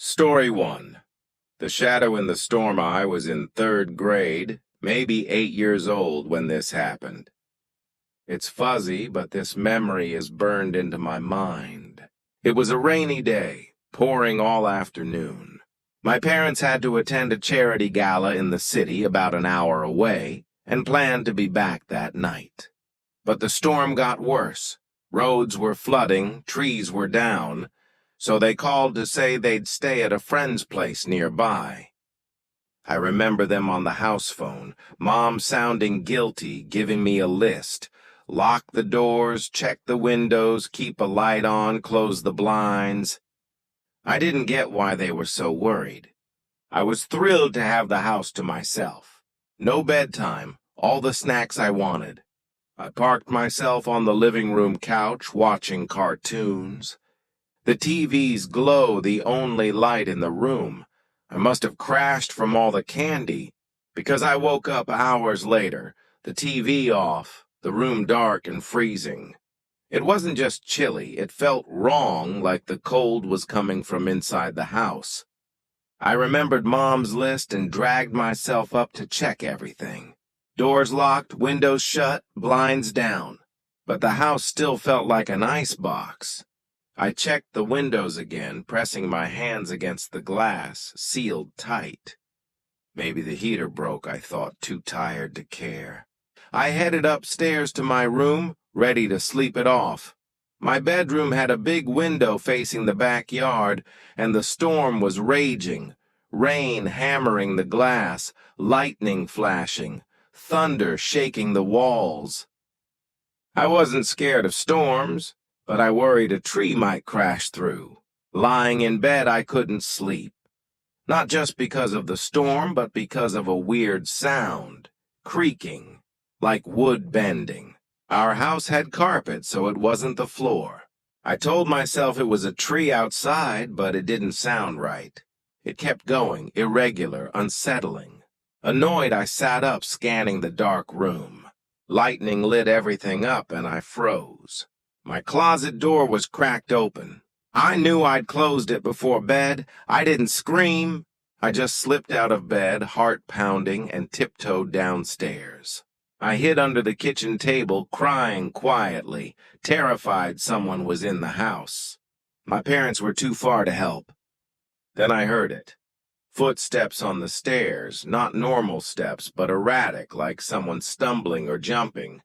Story 1. The Shadow in the Storm. I was in third grade, maybe 8 years old when this happened. It's fuzzy, but this memory is burned into my mind. It was a rainy day, pouring all afternoon. My parents had to attend a charity gala in the city about an hour away and planned to be back that night. But the storm got worse. Roads were flooding, trees were down, so they called to say they'd stay at a friend's place nearby. I remember them on the house phone, Mom sounding guilty, giving me a list. Lock the doors, check the windows, keep a light on, close the blinds. I didn't get why they were so worried. I was thrilled to have the house to myself. No bedtime, all the snacks I wanted. I parked myself on the living room couch, watching cartoons. The TV's glow, the only light in the room. I must have crashed from all the candy, because I woke up hours later, the TV off, the room dark and freezing. It wasn't just chilly, it felt wrong, like the cold was coming from inside the house. I remembered Mom's list and dragged myself up to check everything. Doors locked, windows shut, blinds down. But the house still felt like an icebox. I checked the windows again, pressing my hands against the glass, sealed tight. Maybe the heater broke, I thought, too tired to care. I headed upstairs to my room, ready to sleep it off. My bedroom had a big window facing the backyard, and the storm was raging, rain hammering the glass, lightning flashing, thunder shaking the walls. I wasn't scared of storms, but I worried a tree might crash through. Lying in bed, I couldn't sleep. Not just because of the storm, but because of a weird sound, creaking, like wood bending. Our house had carpet, so it wasn't the floor. I told myself it was a tree outside, but it didn't sound right. It kept going, irregular, unsettling. Annoyed, I sat up, scanning the dark room. Lightning lit everything up, and I froze. My closet door was cracked open. I knew I'd closed it before bed. I didn't scream. I just slipped out of bed, heart pounding, and tiptoed downstairs. I hid under the kitchen table, crying quietly, terrified someone was in the house. My parents were too far to help. Then I heard it. Footsteps on the stairs, not normal steps, but erratic, like someone stumbling or jumping.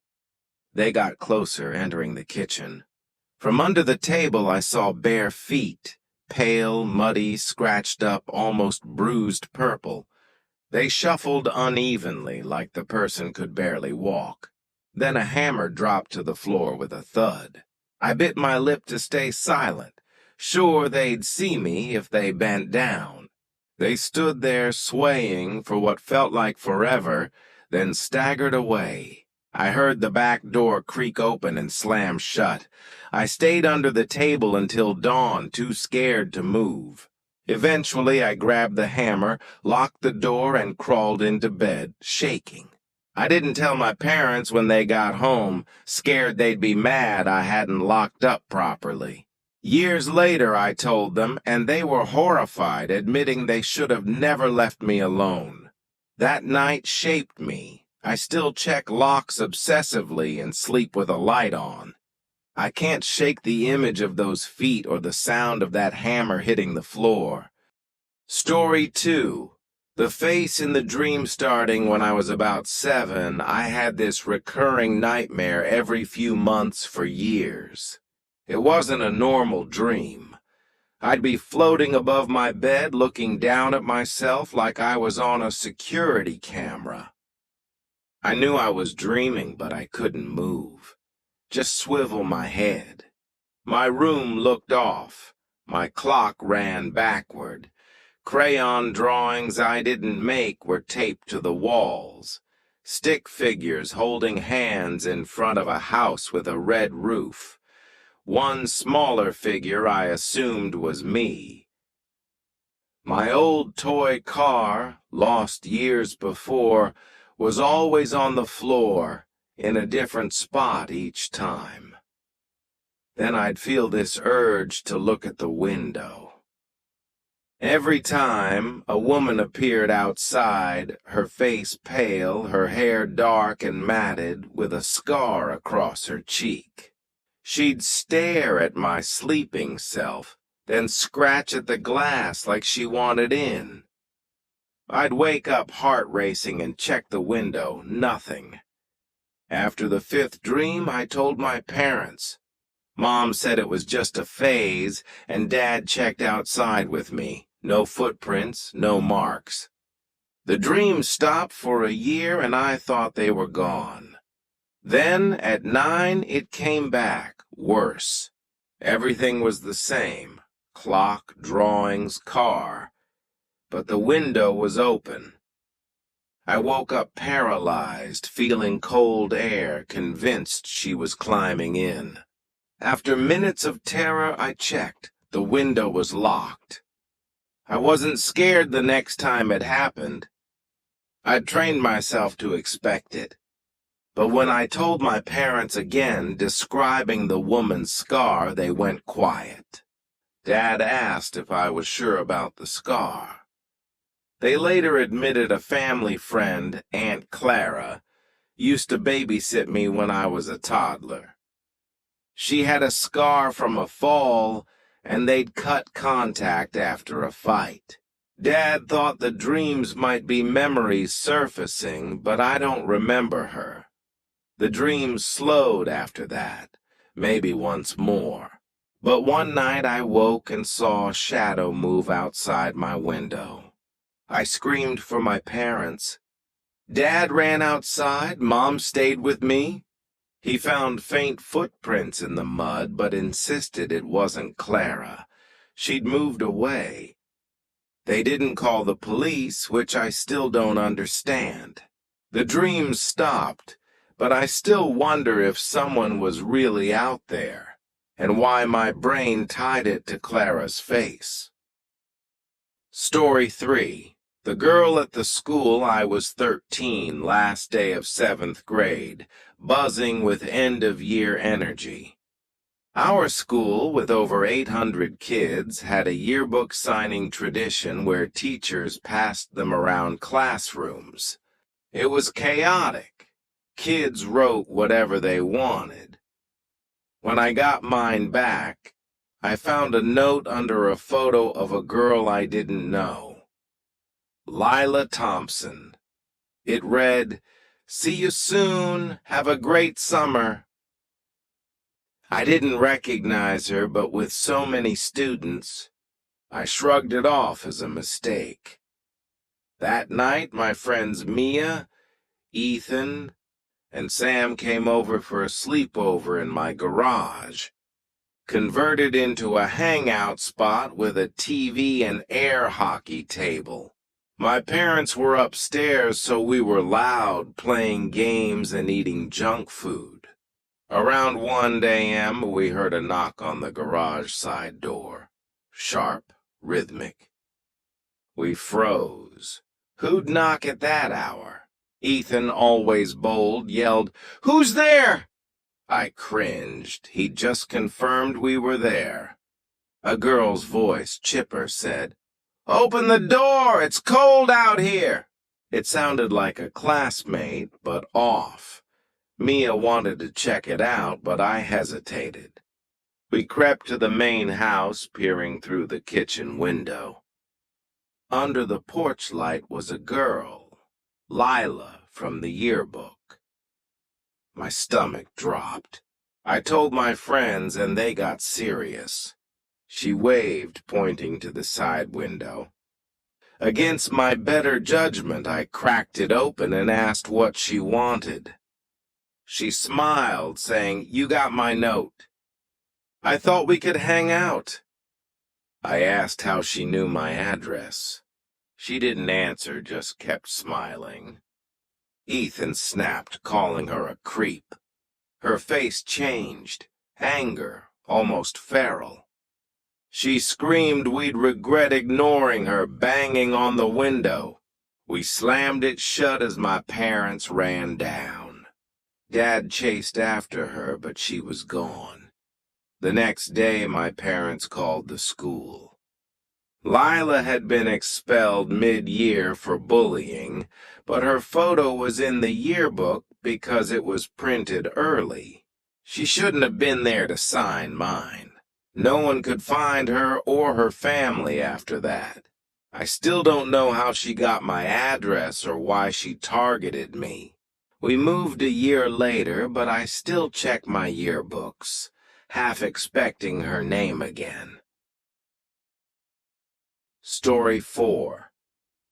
They got closer, entering the kitchen. From under the table, I saw bare feet, pale, muddy, scratched up, almost bruised purple. They shuffled unevenly, like the person could barely walk. Then a hammer dropped to the floor with a thud. I bit my lip to stay silent, sure they'd see me if they bent down. They stood there swaying for what felt like forever, then staggered away. I heard the back door creak open and slam shut. I stayed under the table until dawn, too scared to move. Eventually, I grabbed the hammer, locked the door, and crawled into bed, shaking. I didn't tell my parents when they got home, scared they'd be mad I hadn't locked up properly. Years later, I told them, and they were horrified, admitting they should have never left me alone. That night shaped me. I still check locks obsessively and sleep with a light on. I can't shake the image of those feet or the sound of that hammer hitting the floor. Story 2. The face in the dream starting when I was about 7, I had this recurring nightmare every few months for years. It wasn't a normal dream. I'd be floating above my bed looking down at myself like I was on a security camera. I knew I was dreaming, but I couldn't move. Just swivel my head. My room looked off. My clock ran backward. Crayon drawings I didn't make were taped to the walls. Stick figures holding hands in front of a house with a red roof. One smaller figure I assumed was me. My old toy car, lost years before, was always on the floor, in a different spot each time. Then I'd feel this urge to look at the window. Every time a woman appeared outside, her face pale, her hair dark and matted, with a scar across her cheek. She'd stare at my sleeping self, then scratch at the glass like she wanted in. I'd wake up heart racing and check the window, nothing. After the fifth dream, I told my parents. Mom said it was just a phase, and Dad checked outside with me. No footprints, no marks. The dream stopped for a year, and I thought they were gone. Then, at 9, it came back, worse. Everything was the same. Clock, drawings, car. But the window was open. I woke up paralyzed, feeling cold air, convinced she was climbing in. After minutes of terror, I checked. The window was locked. I wasn't scared the next time it happened. I'd trained myself to expect it. But when I told my parents again, describing the woman's scar, they went quiet. Dad asked if I was sure about the scar. They later admitted a family friend, Aunt Clara, used to babysit me when I was a toddler. She had a scar from a fall, and they'd cut contact after a fight. Dad thought the dreams might be memories surfacing, but I don't remember her. The dreams slowed after that, maybe once more. But one night I woke and saw a shadow move outside my window. I screamed for my parents. Dad ran outside, Mom stayed with me. He found faint footprints in the mud, but insisted it wasn't Clara. She'd moved away. They didn't call the police, which I still don't understand. The dreams stopped, but I still wonder if someone was really out there, and why my brain tied it to Clara's face. Story 3. The girl at the school. I was 13, last day of 7th grade, buzzing with end-of-year energy. Our school, with over 800 kids, had a yearbook signing tradition where teachers passed them around classrooms. It was chaotic. Kids wrote whatever they wanted. When I got mine back, I found a note under a photo of a girl I didn't know. Lila Thompson. It read, "See you soon. Have a great summer." I didn't recognize her, but with so many students, I shrugged it off as a mistake. That night, my friends Mia, Ethan, and Sam came over for a sleepover in my garage, converted into a hangout spot with a TV and air hockey table. My parents were upstairs, so we were loud, playing games and eating junk food. Around 1 a.m., we heard a knock on the garage side door. Sharp, rhythmic. We froze. Who'd knock at that hour? Ethan, always bold, yelled, "Who's there?" I cringed. He'd just confirmed we were there. A girl's voice, chipper, said, "Open the door! It's cold out here!" It sounded like a classmate, but off. Mia wanted to check it out, but I hesitated. We crept to the main house, peering through the kitchen window. Under the porch light was a girl, Lila, from the yearbook. My stomach dropped. I told my friends, and they got serious. She waved, pointing to the side window. Against my better judgment, I cracked it open and asked what she wanted. She smiled, saying, "You got my note. I thought we could hang out." I asked how she knew my address. She didn't answer, just kept smiling. Ethan snapped, calling her a creep. Her face changed, anger, almost feral. She screamed we'd regret ignoring her, banging on the window. We slammed it shut as my parents ran down. Dad chased after her, but she was gone. The next day, my parents called the school. Lila had been expelled mid-year for bullying, but her photo was in the yearbook because it was printed early. She shouldn't have been there to sign mine. No one could find her or her family after that. I still don't know how she got my address or why she targeted me. We moved a year later, but I still check my yearbooks, half expecting her name again. Story 4.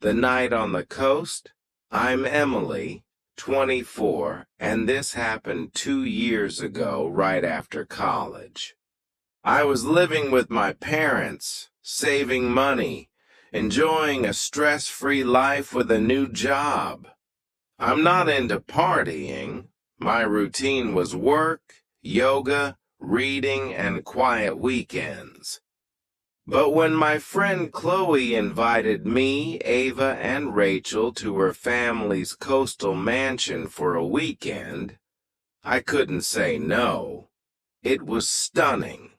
The Night on the Coast. I'm Emily, 24, and this happened 2 years ago, right after college. I was living with my parents, saving money, enjoying a stress-free life with a new job. I'm not into partying. My routine was work, yoga, reading, and quiet weekends. But when my friend Chloe invited me, Ava, and Rachel to her family's coastal mansion for a weekend, I couldn't say no. It was stunning.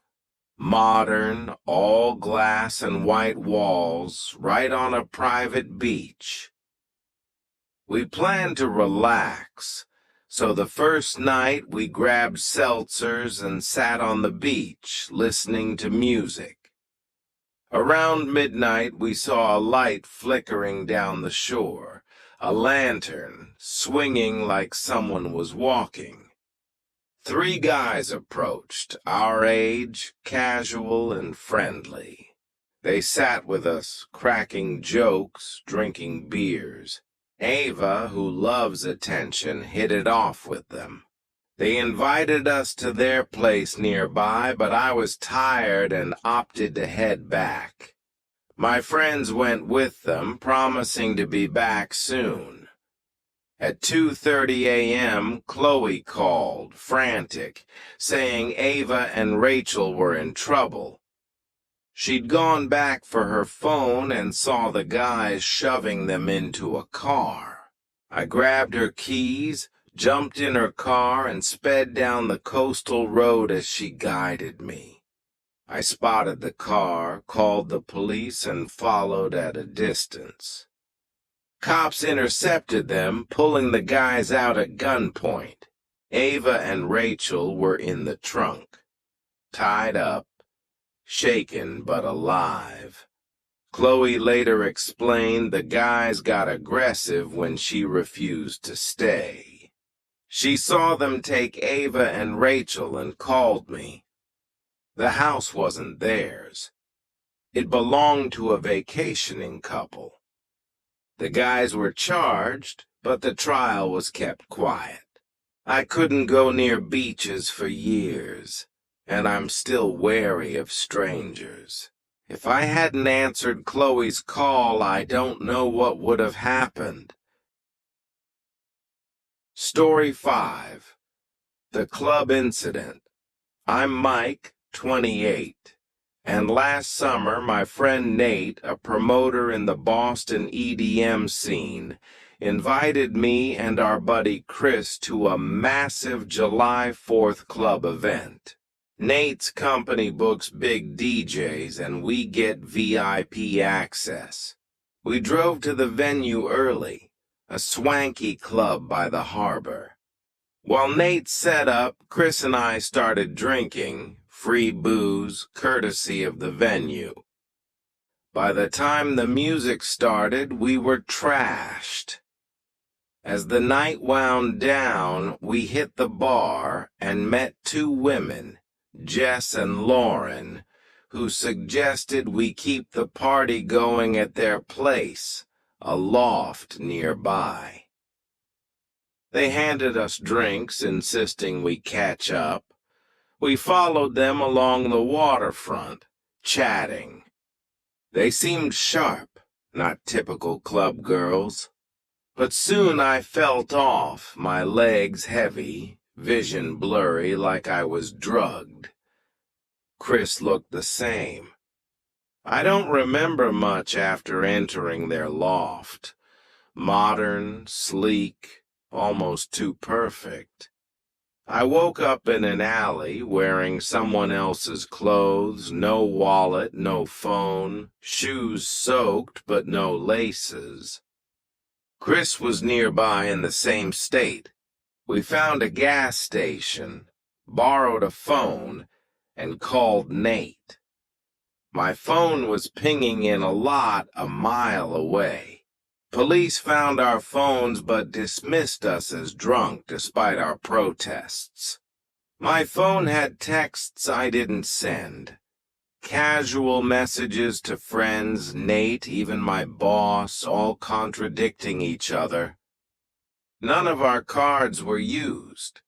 Modern, all glass and white walls, right on a private beach. We planned to relax, so the first night we grabbed seltzers and sat on the beach, listening to music. Around midnight, we saw a light flickering down the shore, a lantern swinging like someone was walking. 3 guys approached, our age, casual and friendly. They sat with us, cracking jokes, drinking beers. Ava, who loves attention, hit it off with them. They invited us to their place nearby, but I was tired and opted to head back. My friends went with them, promising to be back soon. At 2:30 a.m., Chloe called, frantic, saying Ava and Rachel were in trouble. She'd gone back for her phone and saw the guys shoving them into a car. I grabbed her keys, jumped in her car, and sped down the coastal road as she guided me. I spotted the car, called the police, and followed at a distance. Cops intercepted them, pulling the guys out at gunpoint. Ava and Rachel were in the trunk, tied up, shaken but alive. Chloe later explained the guys got aggressive when she refused to stay. She saw them take Ava and Rachel and called me. The house wasn't theirs. It belonged to a vacationing couple. The guys were charged, but the trial was kept quiet. I couldn't go near beaches for years, and I'm still wary of strangers. If I hadn't answered Chloe's call, I don't know what would have happened. Story 5. The Club Incident. I'm Mike, 28, and last summer my friend Nate, a promoter in the Boston EDM scene, invited me and our buddy Chris to a massive July 4th club event. Nate's company books big DJs and we get VIP access. We drove to the venue early, a swanky club by the harbor. While Nate set up, Chris and I started drinking, free booze, courtesy of the venue. By the time the music started, we were trashed. As the night wound down, we hit the bar and met 2 women, Jess and Lauren, who suggested we keep the party going at their place, a loft nearby. They handed us drinks, insisting we catch up. We followed them along the waterfront, chatting. They seemed sharp, not typical club girls. But soon I felt off, my legs heavy, vision blurry like I was drugged. Chris looked the same. I don't remember much after entering their loft. Modern, sleek, almost too perfect. I woke up in an alley wearing someone else's clothes, no wallet, no phone, shoes soaked but no laces. Chris was nearby in the same state. We found a gas station, borrowed a phone, and called Nate. My phone was pinging in a lot a mile away. Police found our phones but dismissed us as drunk despite our protests. My phone had texts I didn't send. Casual messages to friends, Nate, even my boss, all contradicting each other. None of our cards were used.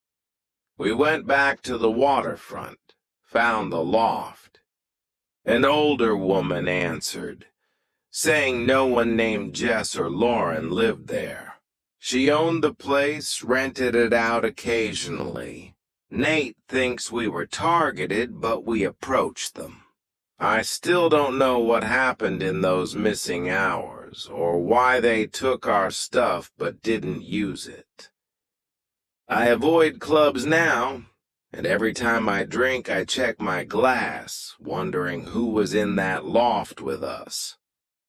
We went back to the waterfront, found the loft. An older woman answered, saying no one named Jess or Lauren lived there. She owned the place, rented it out occasionally. Nate thinks we were targeted, but we approached them. I still don't know what happened in those missing hours, or why they took our stuff but didn't use it. I avoid clubs now, and every time I drink I check my glass, wondering who was in that loft with us.